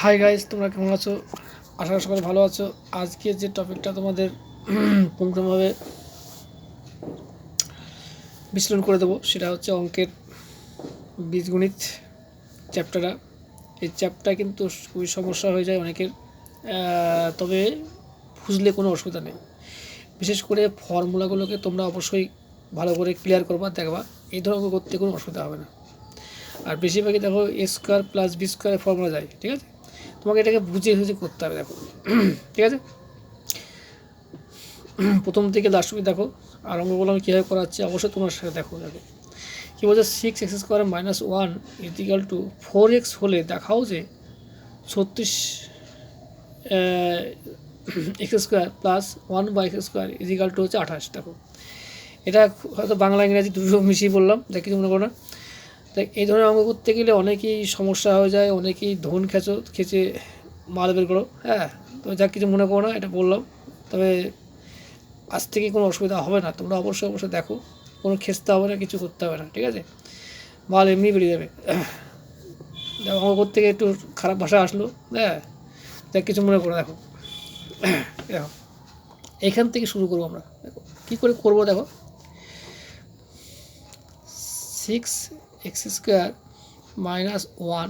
Hi guys, তোমরা কেমন আছো? আশা করি সবাই ভালো আছো। আজকে যে টপিকটা তোমাদের পুঙ্খানুপুঙ্খভাবে বিশ্লেষণ করে দেবো সেটা হচ্ছে অঙ্কের বীজগণিত চ্যাপ্টারটা। এই চ্যাপ্টার কিন্তু খুবই সমস্যা হয়ে যায় অনেকের, তবে বুঝলে কোনো অসুবিধা নেই। বিশেষ করে ফর্মুলাগুলোকে তোমরা অবশ্যই ভালো করে ক্লিয়ার করবা, দেখবা এই ধরনের অঙ্ক করতে কোনো অসুবিধা হবে না। আর বেশিরভাগই দেখো এ স্কোয়ার প্লাস বি স্কোয়ারের ফর্মুলা যায়, ঠিক আছে? তোমাকে এটাকে বুঝে করতে হবে, দেখো ঠিক আছে। প্রথম থেকে লাস্ট অবধি দেখো, আর অঙ্কগুলো আমি কীভাবে করাচ্ছি অবশ্যই তোমার সাথে দেখো। কী বলছে, 6x² - 1 = 4x হলে দেখাও যে 36 x² + 1/x² = হচ্ছে 28। দেখো এটা হয়তো বাংলা ইংরাজি দুটো মিশিয়ে বললাম, যা কিছু মনে করো না। তাই এই ধরনের অঙ্ক করতে গেলে অনেকেই সমস্যা হয়ে যায়, অনেকেই ধন খেচে মাল বের করো। হ্যাঁ, তো যা কিছু মনে করো না, এটা বললাম। তবে আজ থেকে কোনো অসুবিধা হবে না, তোমরা অবশ্যই দেখো, কোনো খেচতে হবে না, কিছু করতে হবে না, ঠিক আছে? মাল এমনি বেরিয়ে যাবে। দেখো অঙ্ক করতে গিয়ে একটু খারাপ ভাষা আসলো, হ্যাঁ, যা কিছু মনে করো। দেখো দেখো এইখান থেকে শুরু করবো আমরা। দেখো কী করে করবো, দেখো 6x² - 1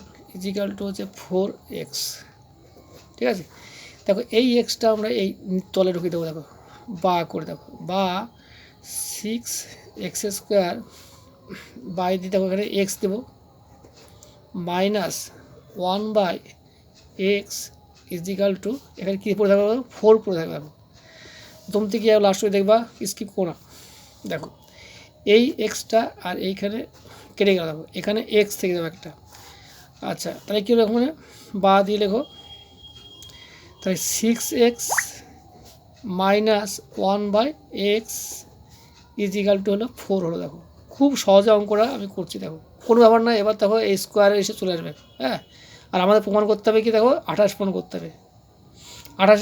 = হচ্ছে 4x, ঠিক আছে? দেখো এই এক্সটা আমরা এই তলে ঢুকিয়ে দেবো, দেখো বা করে দেখো, বা 6x² বাই দিয়ে দেখো এখানে এক্স দেবো -1/x = এখানে কী পড়ে থাকবে, 4 পড়ে থাকবে। দেখো প্রথম থেকে লাস্ট হয়ে দেখবা, স্কিপ করো না। দেখো এই এক্সটা আর এইখানে কেটে গেল, দেখো এখানে এক্স থেকে যাবে একটা। আচ্ছা, তাহলে কী হলো, এখানে বা দিয়ে লেখো, তাহলে 6x - 1/x = হলো 4 হলো। দেখো খুব সহজে অঙ্কটা আমি করছি, দেখো কোনো ব্যাপার না। এবার দেখো এই স্কোয়ারে এসে চলে আসবে, হ্যাঁ। আর আমাদের প্রমাণ করতে হবে কি, দেখো 28 প্রমাণ করতে হবে। 28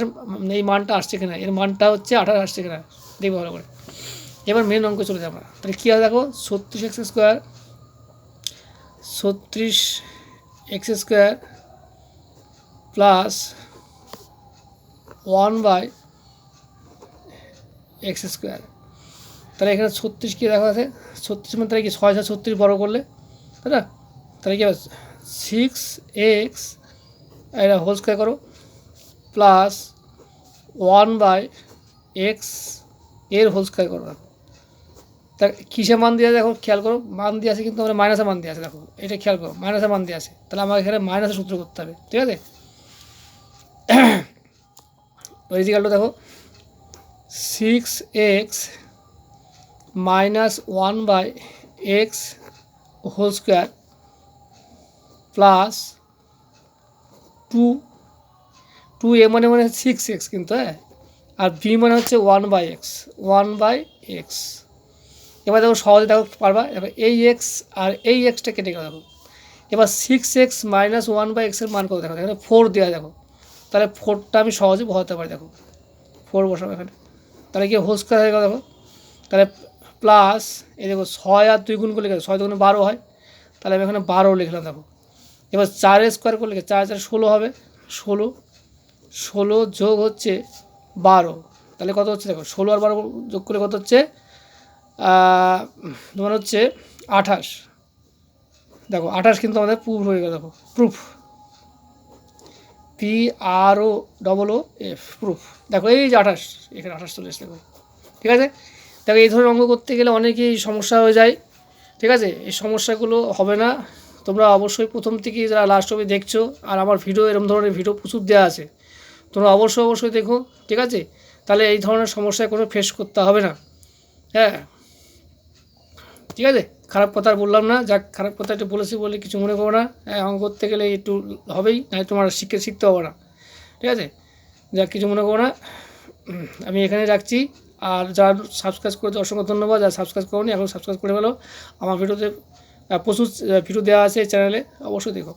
এই মানটা আসছে কিনা, এর মানটা হচ্ছে 28 আসছে কিনা দেখবো ভালো করে। এবার মেন অঙ্ক চলে যাবো আমরা। তাহলে কী হয়, দেখো 36x² প্লাস 1/x²। তাহলে এখানে 36 কী দেখা আছে, 36 মানে তাহলে কি 6 6 36 বড় করলে, তাই না? তাহলে কি হবে 6x এটা হোল স্কোয়ার করো প্লাস 1/x এর হোল স্কোয়ার করো। তা কিসে মান দিয়ে আছে দেখো, খেয়াল করো, মান দিয়ে আছে কিন্তু আমরা মাইনাসে মান দিয়ে আছে। দেখো এটা খেয়াল করো, মাইনাসে মান দিয়ে আছে, তাহলে আমাকে এখানে মাইনাসে সূত্র করতে হবে, ঠিক আছে? রেজাল্টটা দেখো 6x - 1/x whole square plus 2 এ মানে 6x কিন্তু, হ্যাঁ, আর বি মানে হচ্ছে 1/x। এবার দেখো সহজে দেখো পারবা। এবার এই এক্স আর এই এক্সটা কেটে গেল। দেখো এবার 6x - 1/x এর মান কত, দেখো এখানে 4 দেওয়া। দেখো তাহলে 4টা আমি সহজে বসাতে পারি। দেখো 4 বসাবো এখানে, তাহলে কি হোল স্কোয়ার হয়ে গেল। দেখো তাহলে প্লাস এই দেখো 6 আর 2 গুণ করলে 6 2 12 হয়, তাহলে আমি এখানে 12 লিখলাম। দেখো এবার 4 স্কোয়ার করলে 4 4 16 হবে, 16 যোগ হচ্ছে 12, তাহলে কত হচ্ছে, দেখো 16 আর 12 যোগ করে কত হচ্ছে, তোমার হচ্ছে 28। দেখো 28 কিন্তু আমাদের প্রুফ হয়ে গেল। দেখো প্রুফ, PROFF প্রুফ। দেখো এই যে 28, এখানে 28 চলে এসে। দেখো ঠিক আছে। দেখো এই ধরনের অঙ্ক করতে গেলে অনেকেই সমস্যা হয়ে যায়, ঠিক আছে? এই সমস্যাগুলো হবে না। তোমরা অবশ্যই প্রথম থেকেই যারা লাস্ট অবধি দেখছো, আর আমার ভিডিও এরকম ধরনের ভিডিও প্রচুর দেওয়া আছে, তোমরা অবশ্যই দেখো, ঠিক আছে? তাহলে এই ধরনের সমস্যায় কোনো ফেস করতে হবে না, হ্যাঁ, ঠিক আছে? খারাপ কথা আর বললাম না, যাক খারাপ কথা একটু বলেছি বলে কিছু মনে করো না। হ্যাঁ, অঙ্ক করতে গেলে একটু হবেই, না তোমার শিখতে হবে না, ঠিক আছে? যাক কিছু মনে করো না। আমি এখানে রাখছি। আর যারা সাবস্ক্রাইব করেছে অসংখ্য ধন্যবাদ। যারা সাবস্ক্রাইব করোনি এখন সাবস্ক্রাইব করে ফেলো। আমার ভিডিওতে প্রচুর ভিডিও দেওয়া আছে এই চ্যানেলে, অবশ্যই দেখো।